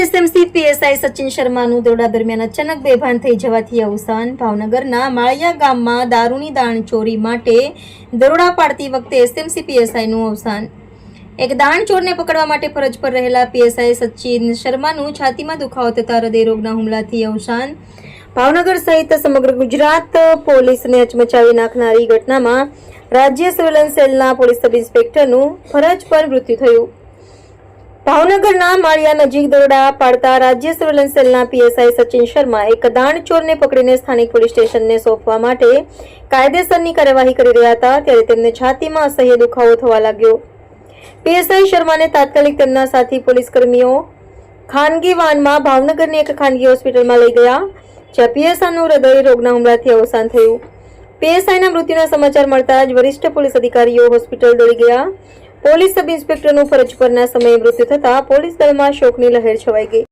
SMC PSI Sachin શર્માનું દરોડા દરમિયાન અચાનક બેભાન થઈ જવાથી અવસાન. ભાવનગરના માળિયા ગામમાં દારૂની દાણચોરી માટે દરોડા પાડતી વખતે એસએમસી પીએસઆઈનું અવસાન. એક દાણચોરને પકડવા માટે ફરજ પર રહેલા પીએસઆઈ સચિન શર્માનું છાતીમાં દુખાવો થતા હૃદયરોગના હુમલાથી અવસાન. ભાવનગર સહિત સમગ્ર ગુજરાત પોલીસને હચમચાવી નાખનારી ઘટનામાં રાજ્ય સર્વેલન્સ સેલના પોલીસ સબ ઇન્સ્પેક્ટરનું ફરજ પર મૃત્યુ થયું. ભાવનગરના માળિયા નજીક દરોડા પાડતા રાજ્ય સર્વેલન્સ સેલના પીએસઆઈ સચિન શર્મા એક દાણચોરને પકડીને સ્થાનિક પોલીસ સ્ટેશનને સોંપવા માટે કાયદેસરની કાર્યવાહી કરી રહ્યા હતા ત્યારે તેમને છાતીમાં અસહ્ય દુખાવો થવા લાગ્યો. પીએસઆઈ શર્માને તાત્કાલિક તેમના સાથી પોલીસ કર્મીઓ ખાનગી વાનમાં ભાવનગરની એક ખાનગી હોસ્પિટલમાં લઈ ગયા, જ્યાં પીએસઆઈનું હૃદય રોગના હુમલાથી અવસાન થયું. પીએસઆઈના મૃત્યુના સમાચાર મળતા જ વરિષ્ઠ પોલીસ અધિકારીઓ હોસ્પિટલ દોડી ગયા. પોલીસ સબ ઇન્સ્પેક્ટરનું ફરજ પરના સમયે મૃત્યુ થતા પોલીસ દળમાં શોકની લહેર છવાઈ ગઈ.